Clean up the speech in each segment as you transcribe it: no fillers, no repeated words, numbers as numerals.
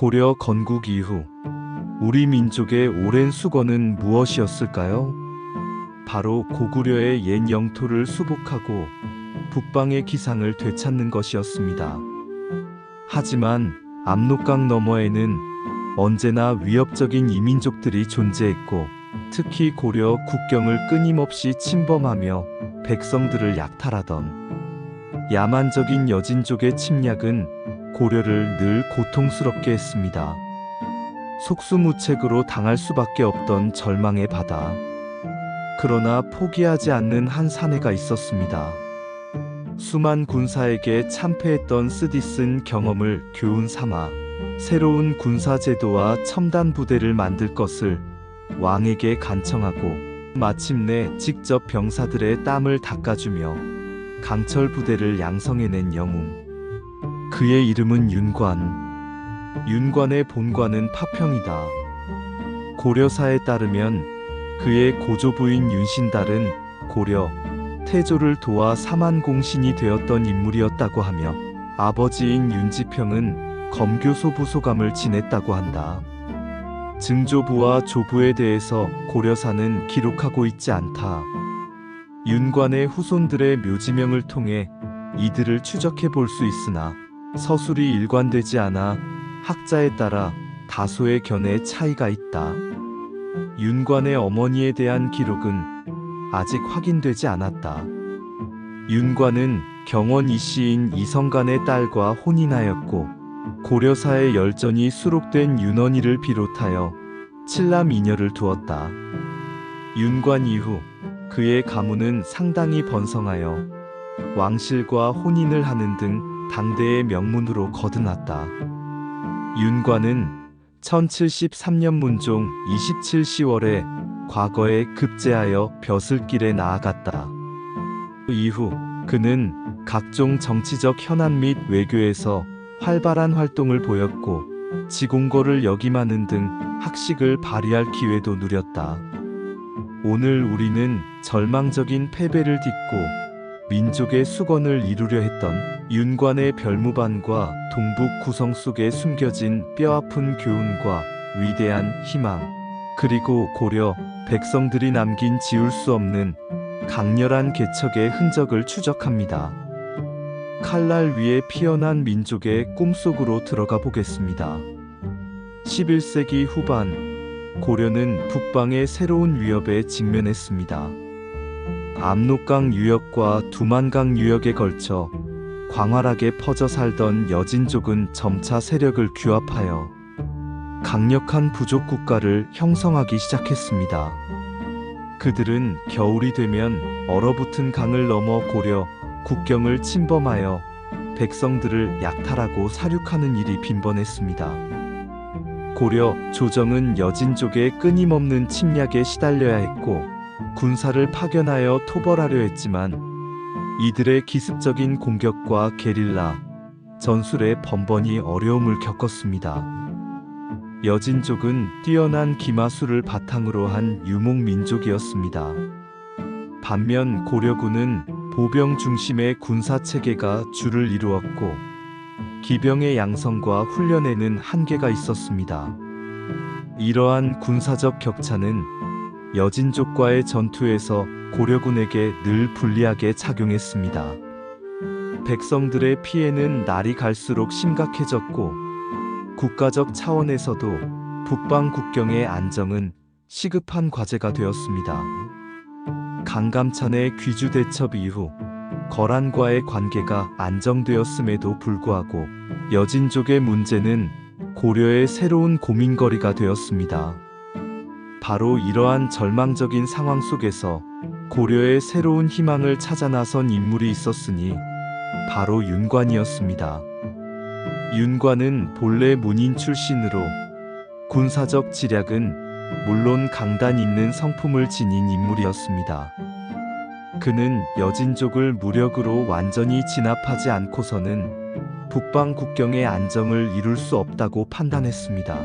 고려 건국 이후 우리 민족의 오랜 수건은 무엇이었을까요? 바로 고구려의 옛 영토를 수복하고 북방의 기상을 되찾는 것이었습니다. 하지만 압록강 너머에는 언제나 위협적인 이민족들이 존재했고, 특히 고려 국경을 끊임없이 침범하며 백성들을 약탈하던 야만적인 여진족의 침략은 고려를 늘 고통스럽게 했습니다. 속수무책으로 당할 수밖에 없던 절망의 바다. 그러나 포기하지 않는 한 사내가 있었습니다. 수만 군사에게 참패했던 쓰디쓴 경험을 교훈 삼아 새로운 군사제도와 첨단 부대를 만들 것을 왕에게 간청하고, 마침내 직접 병사들의 땀을 닦아주며 강철 부대를 양성해낸 영웅. 그의 이름은 윤관. 윤관의 본관은 파평이다. 고려사에 따르면 그의 고조부인 윤신달은 고려 태조를 도와 사만공신이 되었던 인물이었다고 하며, 아버지인 윤지평은 검교소 부소감을 지냈다고 한다. 증조부와 조부에 대해서 고려사는 기록하고 있지 않다. 윤관의 후손들의 묘지명을 통해 이들을 추적해 볼 수 있으나 서술이 일관되지 않아 학자에 따라 다소의 견해 차이가 있다. 윤관의 어머니에 대한 기록은 아직 확인되지 않았다. 윤관은 경원 이씨인 이성간의 딸과 혼인하였고, 고려사의 열전이 수록된 윤원이를 비롯하여 7남 2녀를 두었다. 윤관 이후 그의 가문은 상당히 번성하여 왕실과 혼인을 하는 등 당대의 명문으로 거듭났다. 윤관은 1073년 문종 27 10월에 과거에 급제하여 벼슬길에 나아갔다. 이후 그는 각종 정치적 현안 및 외교에서 활발한 활동을 보였고, 지공거를 역임하는 등 학식을 발휘할 기회도 누렸다. 오늘 우리는 절망적인 패배를 딛고 민족의 수건을 이루려 했던 윤관의 별무반과 동북 구성 속에 숨겨진 뼈아픈 교훈과 위대한 희망, 그리고 고려 백성들이 남긴 지울 수 없는 강렬한 개척의 흔적을 추적합니다. 칼날 위에 피어난 민족의 꿈속으로 들어가 보겠습니다. 11세기 후반, 고려는 북방의 새로운 위협에 직면했습니다. 압록강 유역과 두만강 유역에 걸쳐 광활하게 퍼져 살던 여진족은 점차 세력을 규합하여 강력한 부족 국가를 형성하기 시작했습니다. 그들은 겨울이 되면 얼어붙은 강을 넘어 고려 국경을 침범하여 백성들을 약탈하고 살육하는 일이 빈번했습니다. 고려 조정은 여진족의 끊임없는 침략에 시달려야 했고, 군사를 파견하여 토벌하려 했지만 이들의 기습적인 공격과 게릴라 전술에 번번이 어려움을 겪었습니다. 여진족은 뛰어난 기마술을 바탕으로 한 유목민족이었습니다. 반면 고려군은 보병 중심의 군사체계가 주를 이루었고, 기병의 양성과 훈련에는 한계가 있었습니다. 이러한 군사적 격차는 여진족과의 전투에서 고려군에게 늘 불리하게 작용했습니다. 백성들의 피해는 날이 갈수록 심각해졌고, 국가적 차원에서도 북방 국경의 안정은 시급한 과제가 되었습니다. 강감찬의 귀주 대첩 이후 거란과의 관계가 안정되었음에도 불구하고 여진족의 문제는 고려의 새로운 고민거리가 되었습니다. 바로 이러한 절망적인 상황 속에서 고려의 새로운 희망을 찾아 나선 인물이 있었으니 바로 윤관이었습니다. 윤관은 본래 문인 출신으로 군사적 지략은 물론 강단 있는 성품을 지닌 인물이었습니다. 그는 여진족을 무력으로 완전히 진압하지 않고서는 북방 국경의 안정을 이룰 수 없다고 판단했습니다.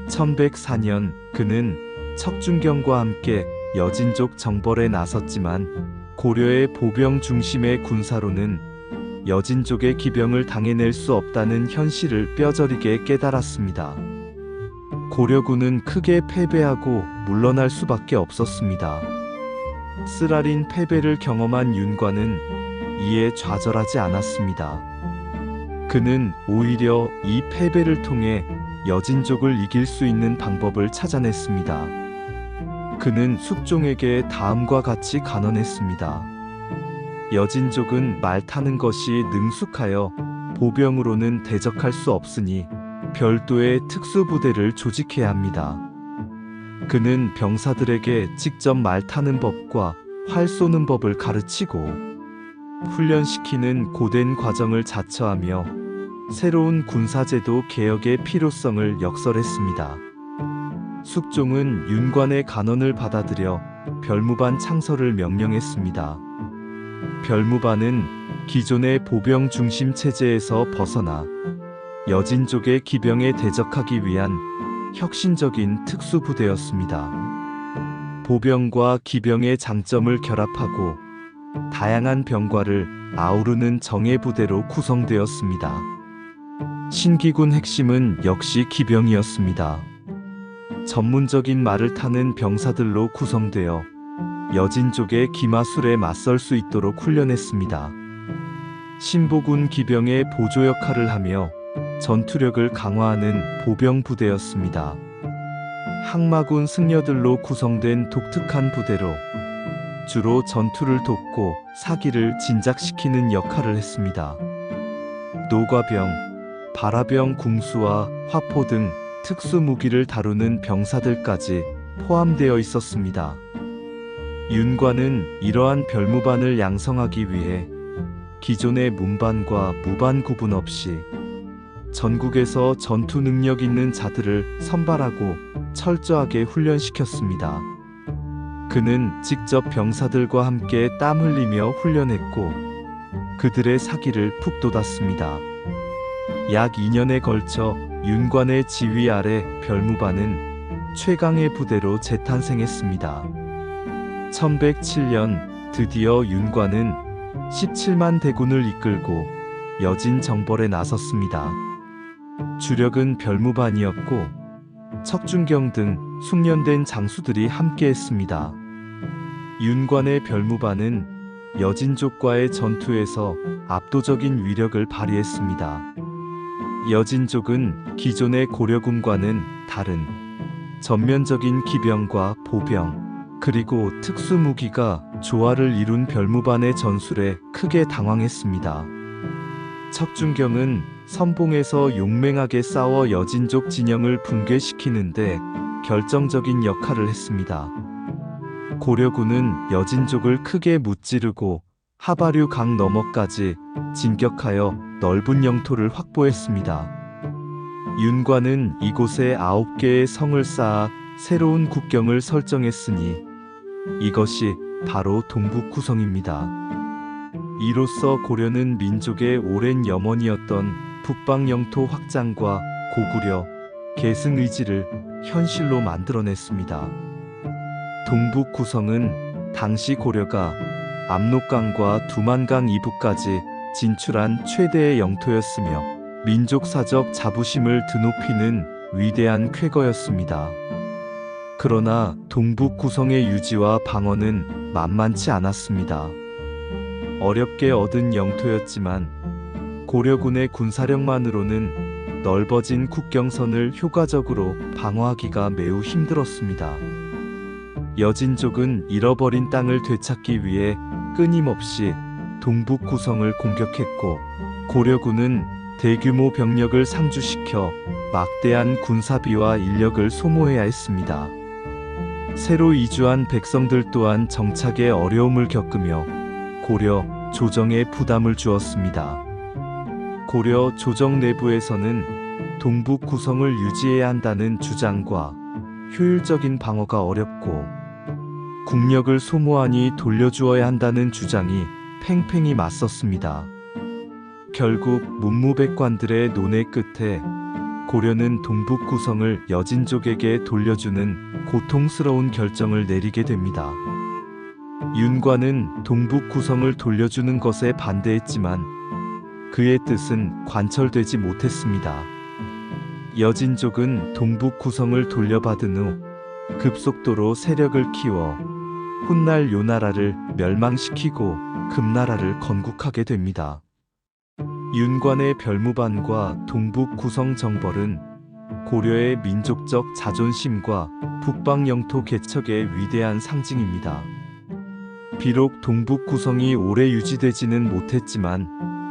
1104년 그는 척준경과 함께 여진족 정벌에 나섰지만 고려의 보병 중심의 군사로는 여진족의 기병을 당해낼 수 없다는 현실을 뼈저리게 깨달았습니다. 고려군은 크게 패배하고 물러날 수밖에 없었습니다. 쓰라린 패배를 경험한 윤과는 이에 좌절하지 않았습니다. 그는 오히려 이 패배를 통해 여진족을 이길 수 있는 방법을 찾아냈습니다. 그는 숙종에게 다음과 같이 간언했습니다. 여진족은 말 타는 것이 능숙하여 보병으로는 대적할 수 없으니 별도의 특수부대를 조직해야 합니다. 그는 병사들에게 직접 말 타는 법과 활 쏘는 법을 가르치고 훈련시키는 고된 과정을 자처하며 새로운 군사제도 개혁의 필요성을 역설했습니다. 숙종은 윤관의 간언을 받아들여 별무반 창설을 명령했습니다. 별무반은 기존의 보병 중심 체제에서 벗어나 여진족의 기병에 대적하기 위한 혁신적인 특수부대였습니다. 보병과 기병의 장점을 결합하고 다양한 병과를 아우르는 정예부대로 구성되었습니다. 신기군 핵심은 역시 기병이었습니다. 전문적인 말을 타는 병사들로 구성되어 여진족의 기마술에 맞설 수 있도록 훈련했습니다. 신보군 기병의 보조 역할을 하며 전투력을 강화하는 보병 부대였습니다. 항마군 승려들로 구성된 독특한 부대로 주로 전투를 돕고 사기를 진작시키는 역할을 했습니다. 노과병, 발화병 궁수와 화포 등 특수 무기를 다루는 병사들까지 포함되어 있었습니다. 윤관은 이러한 별무반을 양성하기 위해 기존의 문반과 무반 구분 없이 전국에서 전투 능력 있는 자들을 선발하고 철저하게 훈련시켰습니다. 그는 직접 병사들과 함께 땀 흘리며 훈련했고 그들의 사기를 푹 돋았습니다. 약 2년에 걸쳐 윤관의 지휘 아래 별무반은 최강의 부대로 재탄생했습니다. 1107년 드디어 윤관은 17만 대군을 이끌고 여진 정벌에 나섰습니다. 주력은 별무반이었고 척준경 등 숙련된 장수들이 함께했습니다. 윤관의 별무반은 여진족과의 전투에서 압도적인 위력을 발휘했습니다. 여진족은 기존의 고려군과는 다른 전면적인 기병과 보병 그리고 특수무기가 조화를 이룬 별무반의 전술에 크게 당황했습니다. 척준경은 선봉에서 용맹하게 싸워 여진족 진영을 붕괴시키는데 결정적인 역할을 했습니다. 고려군은 여진족을 크게 무찌르고 하바류 강 너머까지 진격하여 넓은 영토를 확보했습니다. 윤관은 이곳에 9개의 성을 쌓아 새로운 국경을 설정했으니 이것이 바로 동북구성입니다. 이로써 고려는 민족의 오랜 염원이었던 북방 영토 확장과 고구려, 계승 의지를 현실로 만들어냈습니다. 동북구성은 당시 고려가 압록강과 두만강 이북까지 진출한 최대의 영토였으며 민족사적 자부심을 드높이는 위대한 쾌거였습니다. 그러나 동북구성의 유지와 방어는 만만치 않았습니다. 어렵게 얻은 영토였지만 고려군의 군사력만으로는 넓어진 국경선을 효과적으로 방어하기가 매우 힘들었습니다. 여진족은 잃어버린 땅을 되찾기 위해 끊임없이 동북구성을 공격했고 고려군은 대규모 병력을 상주시켜 막대한 군사비와 인력을 소모해야 했습니다. 새로 이주한 백성들 또한 정착에 어려움을 겪으며 고려, 조정에 부담을 주었습니다. 고려, 조정 내부에서는 동북 구성을 유지해야 한다는 주장과 효율적인 방어가 어렵고 국력을 소모하니 돌려주어야 한다는 주장이 팽팽히 맞섰습니다. 결국 문무백관들의 논의 끝에 고려는 동북 구성을 여진족에게 돌려주는 고통스러운 결정을 내리게 됩니다. 윤관은 동북 구성을 돌려주는 것에 반대했지만 그의 뜻은 관철되지 못했습니다. 여진족은 동북 구성을 돌려받은 후 급속도로 세력을 키워 훗날 요나라를 멸망시키고 금나라를 건국하게 됩니다. 윤관의 별무반과 동북 구성 정벌은 고려의 민족적 자존심과 북방 영토 개척의 위대한 상징입니다. 비록 동북 구성이 오래 유지되지는 못했지만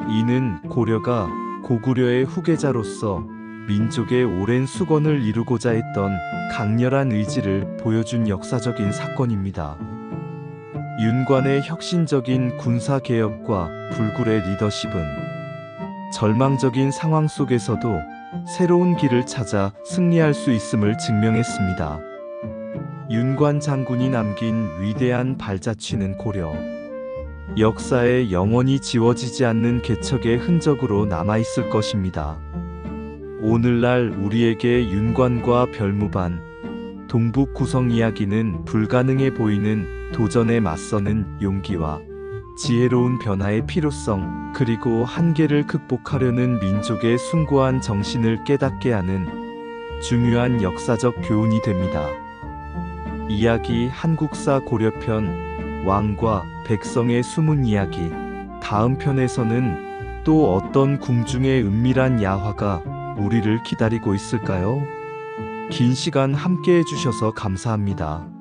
이는 고려가 고구려의 후계자로서 민족의 오랜 수건을 이루고자 했던 강렬한 의지를 보여준 역사적인 사건입니다. 윤관의 혁신적인 군사개혁과 불굴의 리더십은 절망적인 상황 속에서도 새로운 길을 찾아 승리할 수 있음을 증명했습니다. 윤관 장군이 남긴 위대한 발자취는 고려 역사에 영원히 지워지지 않는 개척의 흔적으로 남아있을 것입니다. 오늘날 우리에게 윤관과 별무반, 동북 구성 이야기는 불가능해 보이는 도전에 맞서는 용기와 지혜로운 변화의 필요성, 그리고 한계를 극복하려는 민족의 숭고한 정신을 깨닫게 하는 중요한 역사적 교훈이 됩니다. 이야기 한국사 고려편 왕과 백성의 숨은 이야기. 다음 편에서는 또 어떤 궁중의 은밀한 야화가 우리를 기다리고 있을까요? 긴 시간 함께 해주셔서 감사합니다.